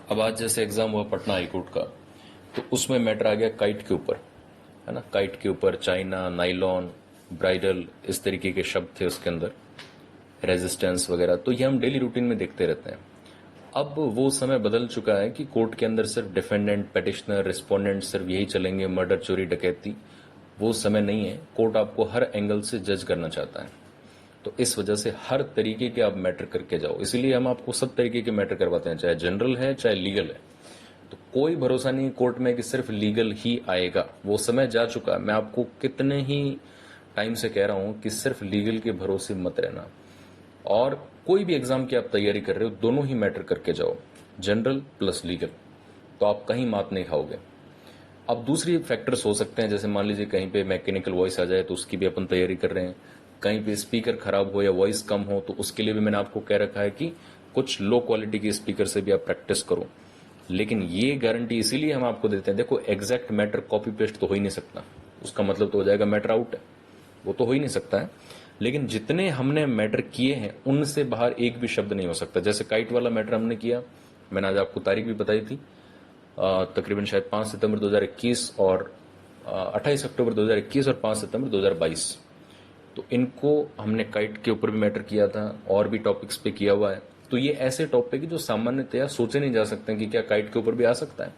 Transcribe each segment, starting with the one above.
अब आज जैसे एग्जाम हुआ पटना हाईकोर्ट का, तो उसमें मैटर आ गया काइट के ऊपर, है ना। काइट के ऊपर चाइना, नाइलॉन, ब्राइडल, इस तरीके के शब्द थे उसके अंदर, रेजिस्टेंस वगैरह। तो ये हम डेली रूटीन में देखते रहते हैं। अब वो समय बदल चुका है कि कोर्ट के अंदर सिर्फ डिफेंडेंट, पेटिशनर, रिस्पोंडेंट सिर्फ यही चलेंगे, मर्डर, चोरी, डकैती। वो समय नहीं है। कोर्ट आपको हर एंगल से जज करना चाहता है। तो इस वजह से हर तरीके के आप मैटर करके जाओ। इसीलिए हम आपको सब तरीके के मैटर करवाते हैं, चाहे जनरल है चाहे लीगल है। तो कोई भरोसा नहीं कोर्ट में कि सिर्फ लीगल ही आएगा। वो समय जा चुका है। मैं आपको कितने ही टाइम से कह रहा हूं कि सिर्फ लीगल के भरोसे मत रहना। और कोई भी एग्जाम की आप तैयारी कर रहे हो, दोनों ही मैटर करके जाओ, जनरल प्लस लीगल, तो आप कहीं मात नहीं खाओगे। अब दूसरी फैक्टर्स हो सकते हैं, जैसे मान लीजिए कहीं पे मैकेनिकल वॉइस आ जाए तो उसकी भी अपन तैयारी कर रहे हैं। कहीं पे स्पीकर खराब हो या वॉइस कम हो तो उसके लिए भी मैंने आपको कह रखा है कि कुछ लो क्वालिटी के स्पीकर से भी आप प्रैक्टिस करो। लेकिन ये गारंटी इसीलिए हम आपको देते हैं, देखो एग्जैक्ट मैटर कॉपी पेस्ट तो हो ही नहीं सकता। उसका मतलब तो हो जाएगा मैटर आउट है, वो तो हो ही नहीं सकता है। लेकिन जितने हमने मैटर किए हैं उनसे बाहर एक भी शब्द नहीं हो सकता। जैसे काइट वाला मैटर हमने किया, मैंने आज आपको तारीख भी बताई थी, तकरीबन शायद 5 सितंबर 2021 और 28 अक्टूबर 2021 और 5 सितंबर 2022। तो इनको हमने काइट के ऊपर भी मैटर किया था और भी टॉपिक्स पे किया हुआ है। तो ये ऐसे टॉपिक जो सामान्यतया सोचे नहीं जा सकते कि क्या काइट के ऊपर भी आ सकता है।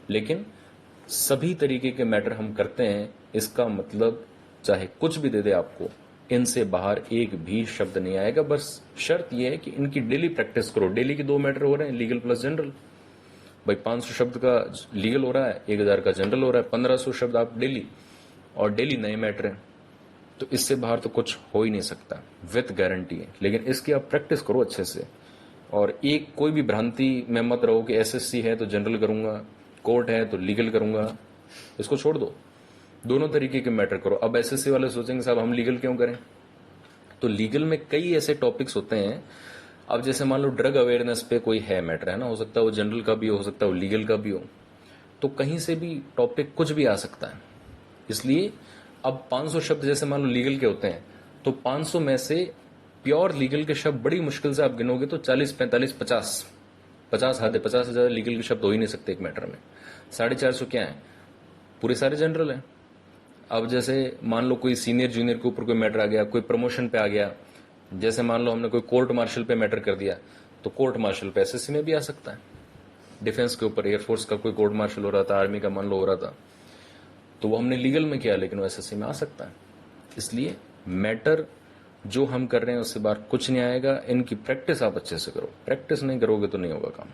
लेकिन सभी तरीके के मैटर हम करते हैं। इसका मतलब चाहे कुछ भी दे दे आपको, इनसे बाहर एक भी शब्द नहीं आएगा। बस शर्त यह है कि इनकी डेली प्रैक्टिस करो। डेली के 2 मैटर हो रहे हैं, लीगल प्लस जनरल। भाई 500 शब्द का लीगल हो रहा है, 1000 का जनरल हो रहा है, 1500 शब्द आप डेली, और डेली नए मैटर हैं। तो इससे बाहर तो कुछ हो ही नहीं सकता, विथ गारंटी है। लेकिन इसकी आप प्रैक्टिस करो अच्छे से। और एक कोई भी भ्रांति में मत रहो कि एसएससी है तो जनरल करूंगा, कोर्ट है तो लीगल करूंगा। इसको छोड़ दो, दोनों तरीके के मैटर करो। अब एसएससी वाले सोचेंगे साहब हम लीगल क्यों करें। तो लीगल में कई ऐसे टॉपिक्स होते हैं। अब जैसे मान लो ड्रग अवेयरनेस पे कोई है मैटर, है ना, हो सकता है वो जनरल का भी हो सकता है वो लीगल का भी हो। तो कहीं से भी टॉपिक कुछ भी आ सकता है। इसलिए अब 500 शब्द जैसे मान लो लीगल के होते हैं, तो 500 में से प्योर लीगल के शब्द बड़ी मुश्किल से आप गिनोगे तो 40, 45, 50, 50 हद है। 50 से ज्यादा लीगल के शब्द हो ही नहीं सकते एक मैटर में। 450 क्या है, पूरे सारे जनरल हैं। अब जैसे मान लो कोई सीनियर जूनियर के ऊपर कोई मैटर आ गया, कोई प्रमोशन पे आ गया, जैसे मान लो हमने कोई कोर्ट मार्शल पे मैटर कर दिया, तो कोर्ट मार्शल पे एसएससी में भी आ सकता है। डिफेंस के ऊपर एयरफोर्स का कोई कोर्ट मार्शल हो रहा था, आर्मी का मान लो हो रहा था, तो वो हमने लीगल में किया, लेकिन वो एसएससी में आ सकता है। इसलिए मैटर जो हम कर रहे हैं उससे बाहर कुछ नहीं आएगा। इनकी प्रैक्टिस आप अच्छे से करो। प्रैक्टिस नहीं करोगे तो नहीं होगा काम।